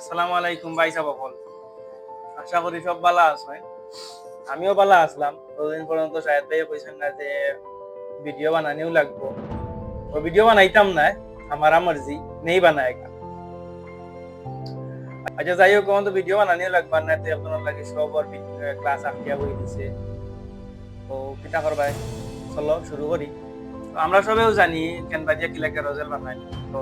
আসসালামু আলাইকুম ভাই সকল, আশা করি সব ভালো আছে। আমিও ভালো আসলাম। ততদিন পর্যন্ত শাহেদ ভাই কইছেন না যে ভিডিও বানানিও লাগবো, ও ভিডিও বানাইতাম না, আমার মর্জি নেই বানায়। আচ্ছা যাই হোক, তো ভিডিও বানানিও লাগবার না, তো আপনার লাগে সবর ক্লাস আটকিয়া হয়ে দিছে। তো কিতা করবাই, চলো শুরু করি। তো আমরা সবেও জানি কেন বাজিয়া কিলা কেরোজেল বানাই। তো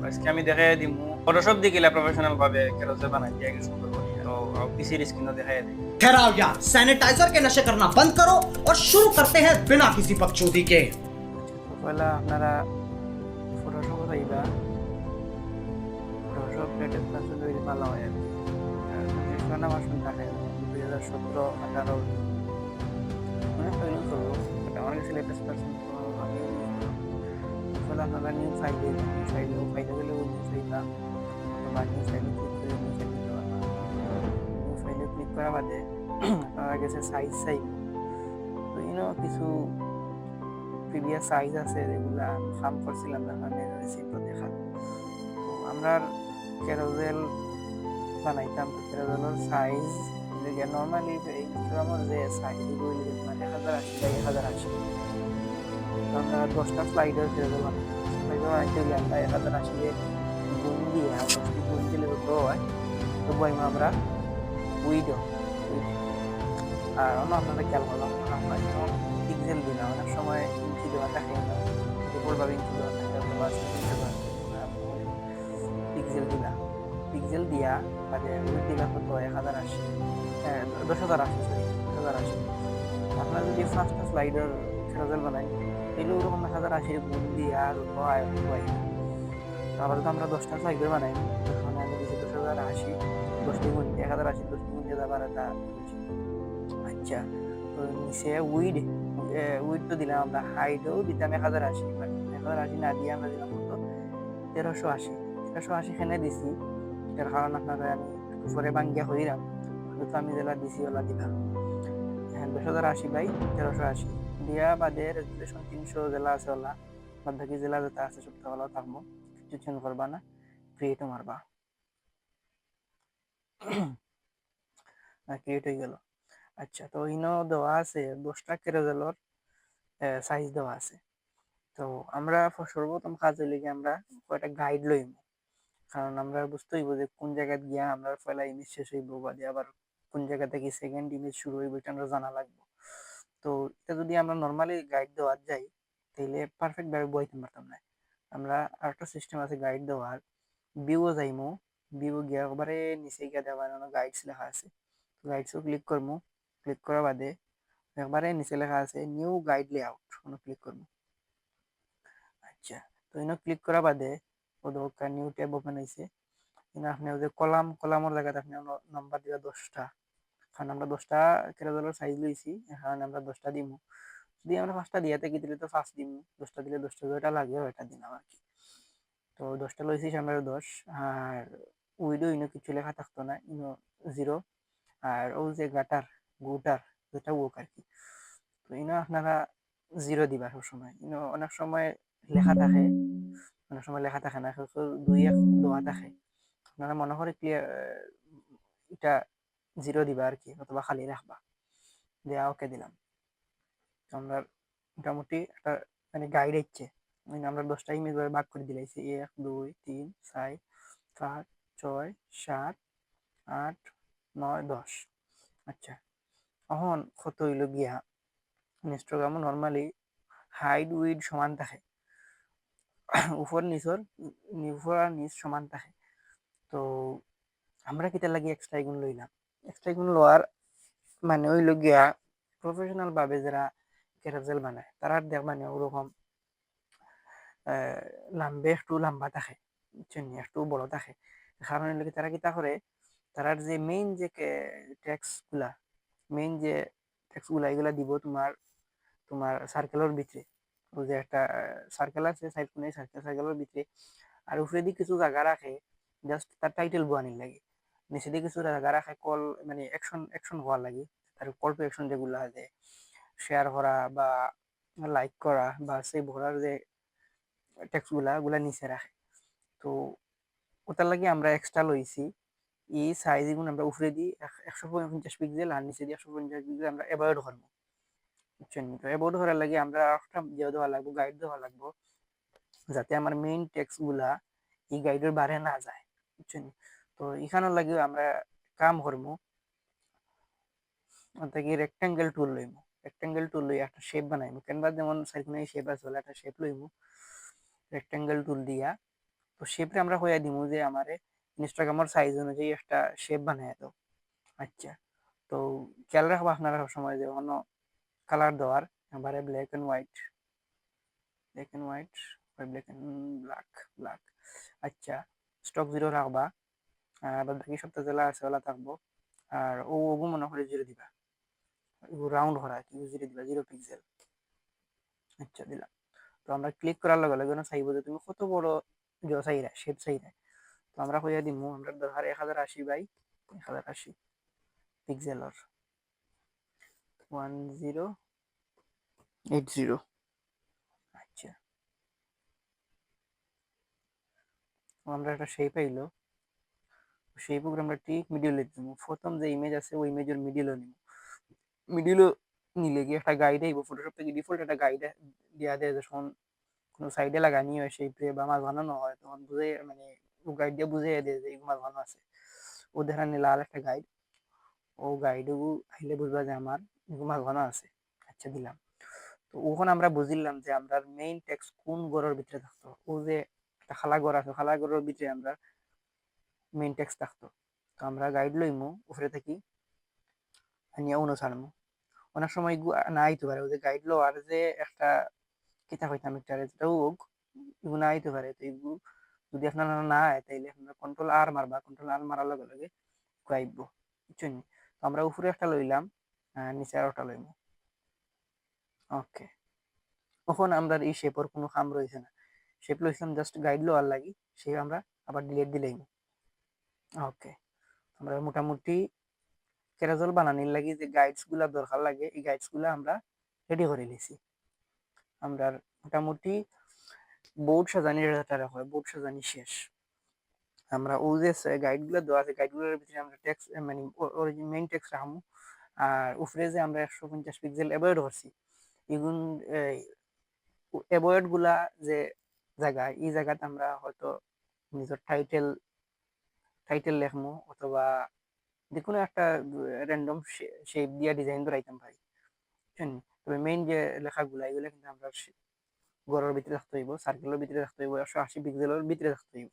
আজকে আমি দেখে দিমু ফটোশপ দিয়ে কিলা প্রফেশনাল ভাবে কেরোজেল বানাই দিয়ে সুন্দর করি। তো পিসির স্ক্রিনও দেখাই দিই। ठहराओ यार, सैनिटाइजर के नशे करना बंद करो और शुरू करते हैं बिना किसी बकचोदी के। তো পয়লা আপনারা ফটোশপ যাইবা, ফটোশপ লেটেস্ট ভার্সন যদি ভালো হয় আর কি। না ভার্সন থাকে 2017-18 অনেক তৈরি করবো, বাট আমার কাছে লেটেস্ট ভার্সন আমি আসলে আপনারা নিউ ফাইল ফাইলে গেলে ওই নিউ ফাইলটা বা নিউ ফাইলে ক্লিক করে নিউ ফাইল দিতে পারবা। নিউ ফাইলে ক্লিক করা বাদে আপনারা কাছে সাইজ চাইব। তো কিছু প্রিভিয়াস সাইজ আছে যেগুলা আমি ফার্ম করছিলাম, মানে রিসিপ্ট দেখা। তো আমরা ক্যারোজেল বানাইতাম, তো ক্যারোজেলের সাইজ নর্মালি ইনস্টাগ্রামের যে সাইজ এগুলো মানে 1080 বাই 1080। আমরা 10টা স্লাইডার ক্যারোজেল বানাইতাম। স্লাইডার বানাইতে গেলে আমরা 1080 গুণ দিয়ে 10টি গুণ দিলে তো হয়, তবু আমরা উইডো আর অন্য আপনারা খেয়াল করলাম আমরা যেমন পিক্সেল দিলাম, অনেক সময় ইঞ্চি দেওয়া থাকে না, ডিফল্টভাবে ইঞ্চি দেওয়া থাকে, অথবা পিক্সেল দিলা, পিক্সেল দিয়া বাদে উইড দিলা কত 1080, 1080, সরি 1080। আপনারা যদি ফার্স্টটা স্লাইডার ক্যারোজেল বানাই তাহলে ওরকম 1080 গুণ দিয়ে আর হয়। আবার তো আমরা 10টা স্লাইডার বানাই, তখন আমি দিচ্ছি 1080, 10টি গুণ 1080, 10টি গুণ দিয়ে আবার এটা। আচ্ছা, তো নিচে উইড তো দিলাম আমরা, হাইটও দিতাম 1080, 1080 না দিয়ে আমরা দিলাম কত 1380 খানে দিছি। এটার কারণ আপনারা আমি উপরে বাঙ্গিয়া হইলাম, তো আমি যেটা দিছি ওলা দিলাম। হ্যাঁ, 1080 বাই 1380 দিয়া বাদে রেজুলেশন 300 জেলা আছে ওলা, বাদ বাকি জেলা যেটা আছে সবটা ভালো থাকবো, কিছু চেঞ্জ করবা না, ক্রিয়েটও মারবা। ক্রিয়েট হয়ে গেল। আচ্ছা, তো দেওয়া আছে 10টা ক্যারোজেলের সাইজ দেওয়া আছে। তো আমরা সর্বপ্রথম কাজ হইলে কি আমরা কয়েকটা গাইড লইম, কারণ আমরা বুঝতে হইব যে কোন জায়গায় গিয়া আমরা পয়লা ইমেজ শেষ হইব, বা আবার কোন জায়গা থেকে সেকেন্ড ইমেজ শুরু হইব, এটা আমরা জানা লাগবে। তো এটা যদি আমরা নর্মালি গাইড দেওয়া যাই তাহলে পারফেক্ট ভাবে বইতে পারতাম না। আমরা আরেকটা সিস্টেম আছে গাইড দেওয়ার, ভিউ যাইমু, ভিউ গিয়া একবারে নিচে গিয়া দেওয়া গাইডস লেখা আছে, গাইডসও ক্লিক করবো। ক্লিক করার বাদে একবারে নিচে লেখা আছে নিউ গাইড লেআউট, ক্লিক করবো। আচ্ছা, তো ক্লিক করা বাদে ও দরকার নিউ ট্যাব ওপেন হয়েছে। আপনি ওই যে কলামের জায়গাতে আপনি নাম্বার দিবা 10টা, কারণ আমরা 10টা ক্যারোজেলের সাইজ লইছি, এখানে আমরা 10টা দিমু। যদি আমরা 5টা দিয়ে থাকি দিলে তো 5 দিমু, 10টা দিলে 10টা যেটা লাগে ওইটা দিলাম আর কি। তো 10টা লইছি আমরা 10, আর উইডো কিছু লেখা থাকতো না, 0। আর ও যে গুটার যেটা ওক আর কি, তো আপনারা 0 দিবা সবসময়। অনেক সময় লেখা থাকে, অনেক সময় লেখা থাকে না, 2-1 দেওয়া থাকে। আপনারা মনে করে ক্লিয়ার এটা 0 দিবা আর কি, অথবা খালি রাখবা। দেয়া ওকে দিলাম। আমরা মোটামুটি একটা মানে গাইড হচ্ছে, আমরা 10টা ইমেজ ভাগ করে দিলাইছি, 1 2 3 4 5 6 7 8 9 10। আচ্ছা, এখন কত হইল গিয়া ইনস্টাগ্রামও নর্মালি হাইট উইড সমান থাকে, উপর আর নিচ সমান থাকে। তো আমরা কিতা লাগি এক্সট্রা গুণ লইলাম, এক্সট্রা গুণ লওয়ার মানে হইল গিয়া প্রফেশনাল ভাবে যারা ক্যারোজেল বানায় তারা মানে ওরকম লাম্বে একটু লম্বা থাকে, একটু বড় থাকে। কারণ হইলে তারা কিতা করে, তারার যে মেইন যে টেক্সট গুলা এগুলা দিব তোমার সার্কেলের ভিতরে। ওই যে একটা সার্কেল আছে সাইড কোণে, সার্কেলের ভিতরে, আর উপরে দিকে কিছু জায়গা রাখে জাস্ট তার টাইটেল বানিয়ে লাগে, নিচে দিকে কিছু জায়গা রাখে কল মানে অ্যাকশন হওয়ার লাগে, তার কল টু অ্যাকশন যেগুলো আছে শেয়ার করা বা লাইক করা বা সেই ভরার যে টেক্সট গুলা নিচে রাখে। তো ওটার লাগে আমরা এক্সট্রা লইছি এই সাইজ এগুলো আমরা উপরে দিই 150 পিক্সেল আর নিচে দিয়ে 150 পিক্সেল আমরা অ্যাভয়েড করবো, বুঝছেন? তো অ্যাভয়েড করার লাগে আমরা একটা দেওয়া লাগবো, গাইড দেওয়া লাগবো, যাতে আমার মেইন টেক্সট গুলা এই গাইডের বাইরে না যায়, বুঝছেন? তো এখানের লাগে আমরা কাম করবো, অর্থাৎ রেক্টাঙ্গেল টুল লইবো, রেক্টাঙ্গেল টুল লই একটা শেপ বানাইবো, ক্যানভাস যেমন সাইরকোনাই শেপ আছে একটা শেপ লইবো রেক্টাঙ্গেল টুল দিয়া। তো শেপে আমরা হইয়া দিমু যে আমারে ইনস্টাগ্রামের সাইজ অনুযায়ী একটা শেপ বানাই দাও। আচ্ছা, তো খেয়াল রাখবো আপনারা সবসময় যে কোনো কালার দেওয়ার এবারে black and white, black and white, black and black, black. আচ্ছা, স্টক জিরো রাখবা, আর বাকি সপ্তাহ জেলা আছে ওলা থাকবো। আর ও ওগু মনে করে জিরো দিবা, রাউন্ড করা কি জিরো দিবা, 0 পিক্সেল। আচ্ছা দিলাম। তো আমরা ক্লিক করার লগে লগে চাইবো যে তুমি কত বড় চাইরা শেপ চাইরা। তো আমরা কইয়া দিমু আমরা দরকার 1080 বাই 1080 পিক্সেলর 1080। আচ্ছা, আমরা একটা শেপ আইলো, সেই প্রোগ্রামটা ঠিক মিডিলে দিব, প্রথম যে ইমেজ আছে ওই ইমেজের মিডিলও নিব, মিডিলও নিলে গিয়ে একটা গাইড আইব, ফটোশপ থেকে ডিফল্ট একটা গাইড দিয়া দেয় যখন কোনো সাইডে লাগানি হয় সেই প্রে বা মাছ বানানো হয় তখন বুঝে মানে ও গাইড দিয়ে বুঝে দেয় যে এই মাছ বানানো আছে, ও দেখা নিয়ে লাল একটা গাইড, ও গাইড আইলে বুঝবা যে আমার মাছ বানানো আছে। আচ্ছা দিলাম। তো ওখানে আমরা বুঝলাম যে আমরা মেইন টেক্সট কোন ঘরের ভিতরে থাকতো, ও যে একটা খালা ঘর আছে খালা ঘরের ভিতরে আমরা মেইন টেক্সট থাকতো। তো আমরা গাইড লইমু উপরে থেকে নিয়ে অনুসারমু, অনেক সময় না আইতে পারে ওই যে গাইড লওয়ার যে একটা কিতা কইতাম একটা যেটাও হোক এগুলো না আইতে পারে। তো এগুলো যদি আপনার না আয় তাইলে আপনার কন্ট্রোল আর মারবা, কন্ট্রোল আর মারার লগে লগে আইব, বুঝছেন? তো আমরা উপরে একটা লইলাম, নিচে আর একটা লইমু। ওকে, তখন আমরা এই শেপের কোনো কাম রয়েছে না, শেপ লইছিলাম জাস্ট গাইড লওয়ার লাগি, সে আমরা আবার ডিলিট দিলেই। ওকে, আমরা মোটামুটি ক্যারাজল বানানির লাগি যে গাইডস গুলা দরকার লাগে এই গাইডস গুলা আমরা রেডি করে নিয়েছি। আমরা মোটামুটি বোর্ড সাজানি হয়, বোর্ড সাজানি শেষ। আমরা ও যে গাইড গুলা দেওয়া আছে গাইড গুলোর ভিতরে আমরা টেক্সট মানে মেইন টেক্সট রাখবো, আর উপরে যে আমরা 150 পিক্সেল অ্যাভয়েড করছি এগুন অ্যাভয়েড গুলা যে জায়গা এই জায়গাতে আমরা হয়তো নিজের টাইটেল টাইটেল লেখমু অথবা যে কোনো একটা র্যান্ডম শেপ দিয়া ডিজাইন ধরাইতাম পারি, বুঝছেন? তবে মেইন যে লেখাগুলা এগুলো কিন্তু আমরা ঘরের ভিতরে রাখতে হইব, সার্কেলের ভিতরে রাখতে হইব, 180 পিক্সেলের ভিতরে রাখতে হইব।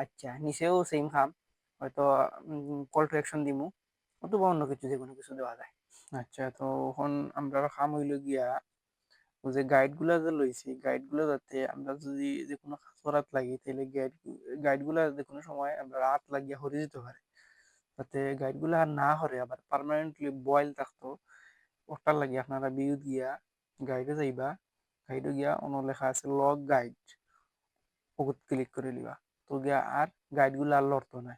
আচ্ছা, নিচেও সেম কাম, হয়তো কল টু অ্যাকশন দিমু অথবা অন্য কিছু যে কোনো কিছু দেওয়া যায়। আচ্ছা, তো এখন আমরা কাম হইল গিয়া ওই যে গাইড গুলা যে লইছি গাইড গুলা যাতে আমরা যদি যে কোনো কাজ করাত লাগি তাহলে গাইড গুলা যে কোনো সময় আমরা রাত লাগিয়া হরে যেতে পারে, যাতে গাইড গুলা আর না হরে আবার পার্মানেন্টলি বয়েল থাকতো। ওটার লাগি আপনারা ভিউ গিয়া গাইডে যাইবা, গাইডে গিয়া অন্য লেখা আছে লগ গাইড, ওগুত ক্লিক করে লিবা। তো গিয়া আর গাইড গুলা আর লড়তো না,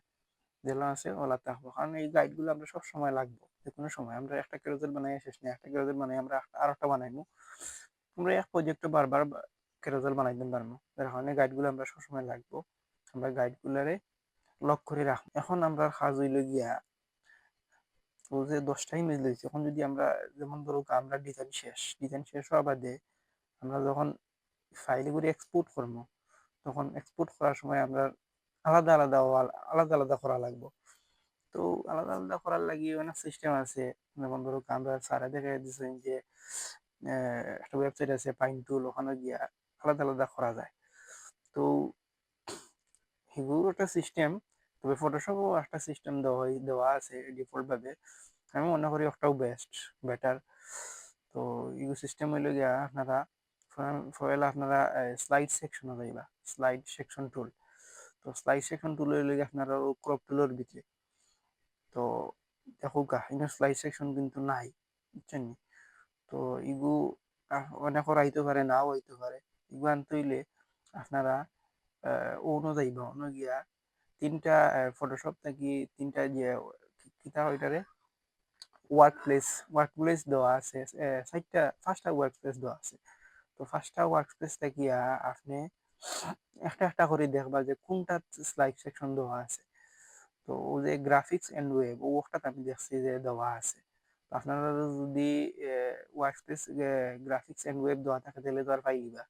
যেগুলো আছে ওলা থাকবো, কারণ এই গাইড গুলো আমরা সব সময় লাগবো, যে কোনো সময় আমরা একটা ক্যারোজেল বানাই শেষ নেই, একটা ক্যারোজেল বানাই আমরা আর একটা বানাইবো, আমরা এক প্রজেক্টে বারবার ক্যারোজেল বানাই দিতে পারবো, যার কারণে গাইড গুলো আমরা সবসময় লাগবো, আমরা গাইড গুলারে লক করে রাখবো। এখন আমরা কাজ হইল গিয়া ও যে 10টা ইমেজ লইছি এখন যদি আমরা যেমন ধরো আমরা ডিজাইন শেষ হওয়া বাদে আমরা যখন ফাইলে করে এক্সপোর্ট করবো তখন এক্সপোর্ট করার সময় আমরা আলাদা আলাদা ওয়াল আলাদা আলাদা করা লাগবে। তো আলাদা আলাদা করার লাগি অনেক সিস্টেম আছে, যেমন ধরো আমরা সারা দেখে দিচ্ছেন যে একটা ওয়েবসাইট আছে পাইন টুল, ওখানে গিয়া আলাদা আলাদা করা যায়। তো এগুলো একটা সিস্টেম, তবে ফটোশপও একটা সিস্টেম দেওয়া আছে ডিফল্ট ভাবে, আমি মনে করি ওটাও বেটার। তো ইউ সিস্টেম হইল গিয়া আপনারা ফয়েল আপনারা স্লাইড সেকশনে যাইবা, স্লাইড সেকশন টুল। তো স্লাইড সেকশন টুল হইল গিয়া আপনারা ক্রপ টুলের ভিতরে। তো দেখো গা এখানে স্লাইড সেকশন কিন্তু নাই, বুঝছেন? তো ইগু অনেকের আইতে পারে নাও হইতে পারে, ইগু আনতে হইলে আপনারা অন্য যাইবা, অন্য গিয়া তিনটা ফটোশপ থাকি তিনটা যে কিতা ওইটারে ওয়ার্ক প্লেস দেওয়া আছে, 5টা ওয়ার্ক প্লেস দেওয়া আছে। তো 5টা ওয়ার্ক প্লেস থাকিয়া আপনি একটা একটা করে দেখবা যে কোনটা স্লাইড সেকশন দেওয়া আছে। তো ও যে গ্রাফিক্স এন্ড ওয়েব ও ওটাতে আমি দেখছি যে দেওয়া আছে। তো আপনারা যদি ওয়ার্কস্পেস গ্রাফিক্স এন্ড ওয়েব দেওয়া থাকে তাহলে তো আর পাইবা।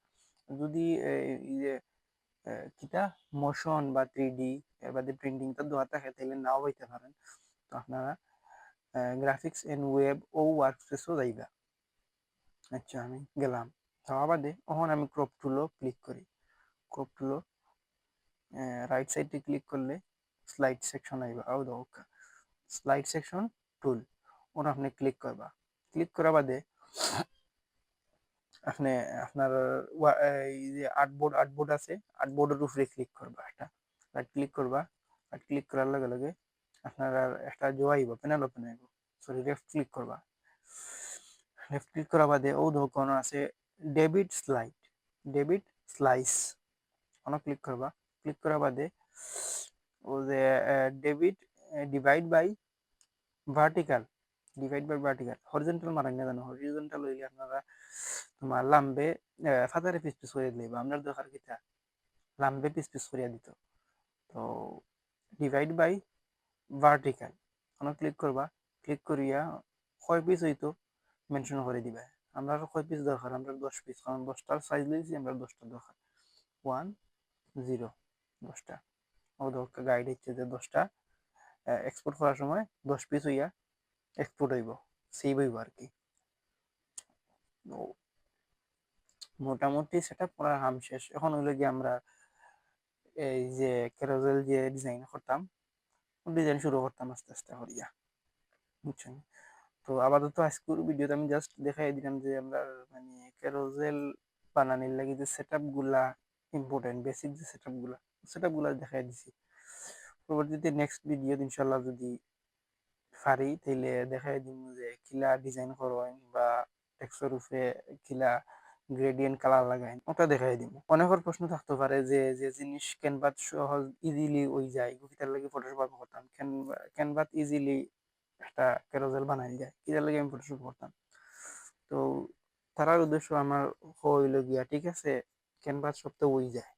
যদি এই যে কিটা মোশন বা 3D বাদে প্রিন্টিংটা দেওয়া থাকে তাহলে নাও পাইতে পারেন। তো আপনারা গ্রাফিক্স এন্ড ওয়েব ও ওয়ার্কস্পেসও যাইবা। আচ্ছা আমি গেলাম, যাওয়া বাদে এখন আমি ক্রপ টুলও ক্লিক করি। ক্রপ টুলও রাইট সাইডে ক্লিক করলে স্লাইড সেকশন আইবা, আও দরকার স্লাইড সেকশন টুল ওটা আপনি ক্লিক করবা। ক্লিক করা বাদে আপনি আপনার এই যে আর্টবোর্ড আছে, আর্টবোর্ডের উপরে ক্লিক করবা, একটা রাইট ক্লিক করবা। রাইট ক্লিক করার লগে লগে আপনার আর একটা জো আইব, প্যানেল ওপেন আইব। সরি লেফট ক্লিক করবা। লেফট ক্লিক করা বাদে ও দোকান আছে ডেবিট স্লাইড, ডেবিট স্লাইস ওনা ক্লিক করবা। ক্লিক করা বাদে ও যে ডেবিট divide by vertical, divide by vertical horizontal মারাং না জানো, হরিজন্টাল হইলে আপনারা তোমার লাম্বে ফাদারে পিস পিস করে দিলে আপনার দরকার কিতা লাম্বে পিস পিস করিয়া দিত। তো ডিভাইড বাই ভার্টিক্যাল ওনা ক্লিক করবা। ক্লিক করিয়া কয় পিস হইতো মেনশন করে দিবা। আমরা কয় পিস দরকার, আমরা 10 পিস, কারণ 10টার সাইজ লইছি আমরা 10টা দরকার। 10 10টা ও দরকার গাইড হচ্ছে যে 10টা এক্সপোর্ট করার সময় 10 পিস হইয়া এক্সপোর্ট হইব, সেভ হইব আর কি। তো মোটামুটি সেটা করা হাম শেষ। এখন হইলো গিয়ে আমরা এই যে ক্যারোজেল যে ডিজাইন করতাম ডিজাইন শুরু করতাম আস্তে আস্তে করিয়া, বুঝছেন। তো আপাতত আজকের ভিডিওতে আমি জাস্ট দেখাই দিলাম যে আমরা মানে ক্যারোজেল বানানোর লাগি যে সেটআপ গুলা ইম্পর্টেন্ট, বেসিক যে সেটআপ গুলা দেখাই দিছি। পরবর্তীতে নেক্সট ভিডিও ইনশাল্লাহ যদি পারি তাইলে দেখাই দিব যে কিলা ডিজাইন করবেন বা টেক্সচার উপরে কিলা গ্রেডিয়েন্ট কালার লাগাইন ওটা দেখাই দিব। অনেকের প্রশ্ন থাকতে পারে যে যে জিনিস ক্যানভাত সহজ ইজিলি ওই যায় কিতার লাগে ফটোশপ ব্যবহার করতাম, ক্যানভাত ইজিলি একটা ক্যারোজেল বানাই যায় কিতার লাগে আমি ফটোশপ করতাম। তো তারার উদ্দেশ্য আমার হইল গিয়া ঠিক আছে ক্যানভাস সব ওই যায়,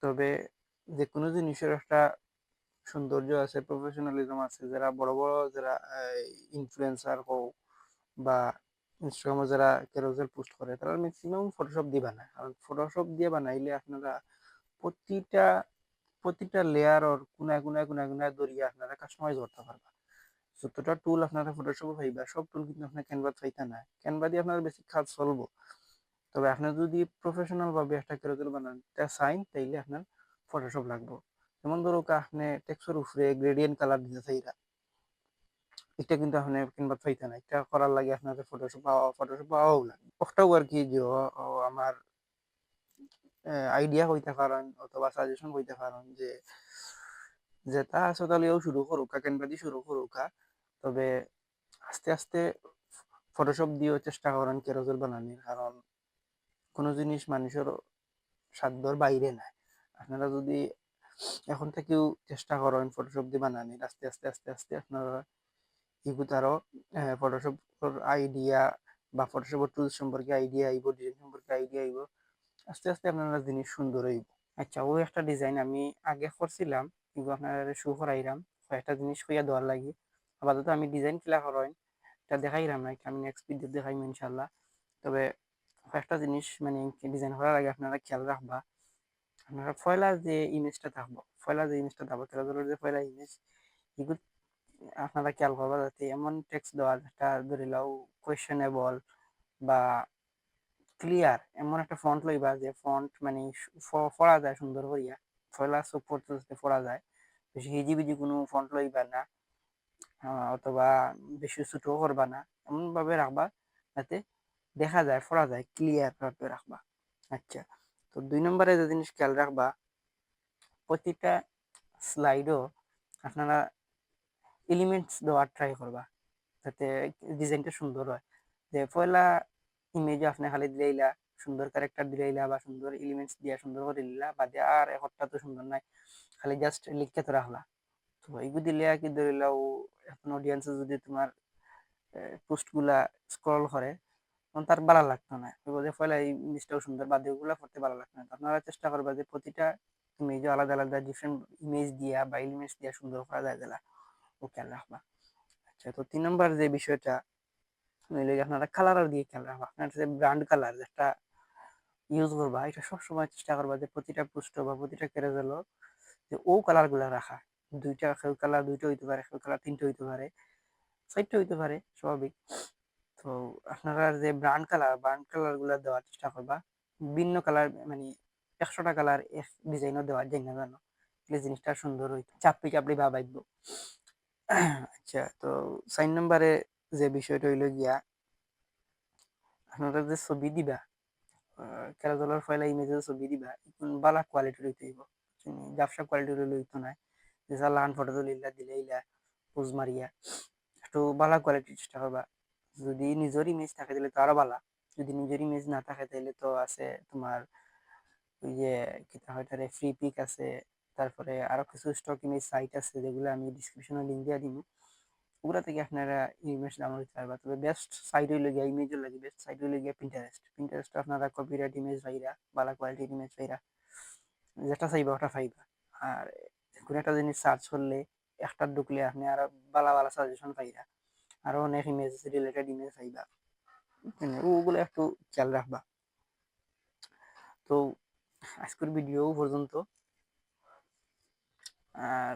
তবে যে কোনো জিনিসের একটা সৌন্দর্য আছে, প্রফেশনালিজম আছে। যারা বড় বড় যারা ইনফ্লুয়েন্সার হোক বা ইনস্টাগ্রামে যারা ক্যারোজেল পোস্ট করে তারা ম্যাক্সিমাম ফটোশপ দিয়ে বানায়। আর ফটোশপ দিয়ে বানাইলে আপনারা প্রতিটা প্রতিটা লেয়ার ওর কোনায় দরিয়া আপনারা কাস্টমাইজ করতে পারবেন। যতটা টুল আপনারা ফটোশপে পাইবা সব টুল কিন্তু আপনার ক্যানভা পাইতা না। ক্যানভা দিয়ে আপনার বেশি কাজ চলবো, তবে আপনি যদি প্রফেশনাল ভাবে একটা ক্যারোজেল বানান চাইন তাইলে আপনার ফটোশপ লাগবে। যেমন ধরো আপনি টেক্সটের উপরে গ্রেডিয়েন্ট কালার দিতে চাইরা, এটা কিন্তু আপনি কিংবা পাইতে না, এটা করার লাগে আপনাদের ফটোশপ পাওয়াও লাগে। ওটাও আর কি যে আমার আইডিয়া হইতে পারেন অথবা সাজেশন হইতে পারেন যে যেটা আসলেও শুরু করুক ক্যানভা দিয়ে শুরু করুক, তবে আস্তে আস্তে ফটোশপ দিয়েও চেষ্টা করেন ক্যারোজেল বানানোর, কারণ কোনো জিনিস মানুষের সাধ্যর বাইরে নাই। আপনারা যদি এখন থেকেও চেষ্টা করেন ফটোশপ দিয়ে বানানোর আস্তে আস্তে আস্তে আস্তে আপনারা ইগুত আরো ফটোশপ আইডিয়া বা ফটোশপ টুলস সম্পর্কে আইডিয়া আইব, ডিজাইন সম্পর্কে আইডিয়া আইব, আস্তে আস্তে আপনারা জিনিস সুন্দর হইব। আচ্ছা ওই একটা ডিজাইন আমি আগে করছিলাম কিন্তু আপনারা শো করাইলাম কয়েকটা জিনিস হইয়া দেওয়ার লাগি। আপাতত আমি ডিজাইন কিলা করেন এটা দেখাইলাম না, আমি নেক্সট ভিডিও দেখাইম ইনশাল্লাহ। তবে কয়েকটা জিনিস মানে ডিজাইন করার আগে আপনারা খেয়াল রাখবা। আপনারা পয়লা যে ইমেজটা থাকবো খেলাধুলার যে পয়লা ইমেজ এগুলো আপনারা খেয়াল করবা যাতে এমন টেক্সট দেওয়া যেটা ধরে লাও কোয়েশ্চেনেবল বা ক্লিয়ার, এমন একটা ফন্ট লইবা যে ফন্ট মানে পড়া যায় সুন্দর করিয়া, পয়লা চোখ পড়তে যাতে পড়া যায়। বেশি হিজিবিজি কোনো ফন্ট লইবা না, অথবা বেশি ছোটও করবা না, এমন ভাবে রাখবা যাতে দেখা যায় পড়া যায় ক্লিয়ার ভাবে রাখবা। আচ্ছা তো 2 নম্বরে যে জিনিস খেয়াল রাখবা প্রতিটা স্লাইডও আপনারা এলিমেন্টস দেওয়ার ট্রাই করবা যাতে ডিজাইনটা সুন্দর হয়। যে পয়লা ইমেজ আপনি খালি দিলাইলা সুন্দর ক্যারেক্টার দিলাইলা বা সুন্দর এলিমেন্টস দিয়া সুন্দর করে দিলা বাদে আর একটা তো সুন্দর নাই, খালি জাস্ট লিখকে তো রাখলা। তো এইগুলো দিলে আর কি ধরিলাও এখন অডিয়েন্সে যদি তোমার পোস্ট গুলা স্ক্রল করে তখন তার ভালো লাগতো না, যে পয়লা এই ইমেজটাও সুন্দর বাদে ওগুলা পড়তে ভালো লাগতো না। আপনারা চেষ্টা করবা যে প্রতিটা ইমেজও আলাদা আলাদা ডিফারেন্ট ইমেজ দিয়া বা ইমেজ দিয়া সুন্দর করা যায় দিলা ও খেয়াল রাখবা। আচ্ছা, তো 3 নম্বর যে বিষয়টা হইলো আপনারা কালার দিয়ে খেয়াল রাখবা। আপনার যে ব্র্যান্ড কালার যেটা ইউজ করবা এটা সবসময় চেষ্টা করবা যে প্রতিটা পোস্ট বা প্রতিটা ক্যারোসেলও যে ও কালার গুলা রাখা। দুইটা কেউ কালার দুইটা হইতে পারে, কেউ কালার তিনটা হইতে পারে, চারটা হইতে পারে, স্বাভাবিক। তো আপনারা যে ব্র্যান্ড কালার গুলা দেওয়ার চেষ্টা করবা। ভিন্ন কালার মানে 100টা কালার এক ডিজাইনও দেওয়া যায় না জানো, তাহলে জিনিসটা সুন্দর হইতো, চাপড়ি চাপড়ি ভাব আইবো। আচ্ছা, তো 4 নম্বরে যে বিষয়টা হইলো গিয়া আপনারা যে ছবি দিবা, খেলাধুলার পয়লা ইমেজে ছবি দিবা বালা কোয়ালিটির হইতে হইব, জাপসা কোয়ালিটির হইলে হইতো না। যে লাহান ফটো তুলিলা দিলে ইলা পোজ মারিয়া একটু বালা কোয়ালিটির চেষ্টা করবা। যদি নিজের ইমেজ থাকে তাহলে তো আরো বালা, যদি নিজের ইমেজ না থাকে তাহলে তো আছে তোমার ওই যে কিতা হয় তারে ফ্রি পিক আছে, তারপরে আরো কিছু স্টক ইমেজ সাইট আছে যেগুলো আমি ডিসক্রিপশনে লিঙ্ক দিয়ে দিব, ওগুলা থেকে আপনারা ইমেজ ডাউনলোড করতে পারবা। তবে বেস্ট সাইট হইলে গিয়া ইমেজের লাগে বেস্ট সাইট হইলে গিয়া পিন্টারেস্ট আপনারা কপিরাইট ইমেজ পাইরা, ভালো কোয়ালিটির ইমেজ পাইরা, যেটা চাইবা ওটা পাইবা। আর কোনো একটা জিনিস সার্চ করলে একটা ঢুকলে আপনি আরো ভালো ভালো সাজেশন পাইরা, আরো অনেক ইমেজ রিলেটেড ইমেজ পাইবা, ওগুলো একটু খেয়াল রাখবা। তো আজকের ভিডিও পর্যন্ত, আর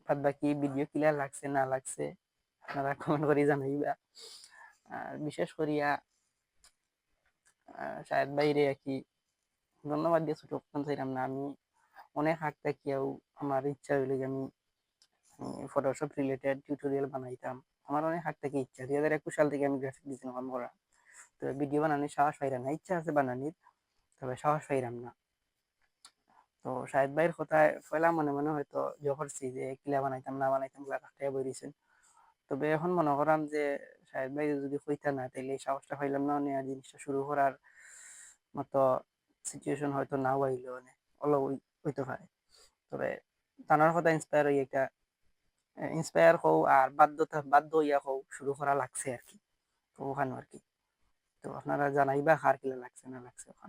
বাদ বাকি ভিডিও ক্লিয়ার লাগছে না লাগছে আপনারা কমেন্ট করে জানাইবা। আর বিশেষ করিয়া শাহেদ ভাইরে আর কি ধন্যবাদ দিয়ে ছোট করতে চাইলাম না। আমি অনেক আগ থেকেও আমার ইচ্ছা হইলো যে আমি ফটোশপ রিলেটেড টিউটোরিয়াল বানাইতাম। আমার অনেক আগ থেকে ইচ্ছা, 2021 সাল থেকে আমি গ্রাফিক ডিজাইন কাম করা, তো ভিডিও বানানোর সাহস পাইলাম না, ইচ্ছা আছে বানানির, তবে সাহস পাইলাম না। তো শাহেদ ভাইয়ের কথায় পয়লা মনে মনে হয়তো জোর করছি যে কিলা বানাইতাম না বানাইতাম গুলা কাটাই বই দিয়েছেন, তবে এখন মনে করাম যে শাহেদ ভাই যদি কইতা না তাইলে এই সাহসটা পাইলাম না, আর জিনিসটা শুরু করার মতো সিচুয়েশন হয়তো নাও আইলো, অলপ হইতে পারে। তবে তানার কথা ইন্সপায়ার হয়ে একটা ইন্সপায়ার হও আর বাধ্য হইয়া হও শুরু করা লাগছে আর কি, তো ওখানে আর কি। তো আপনারা জানাইবা কার কিলা লাগছে না লাগছে ওখানে।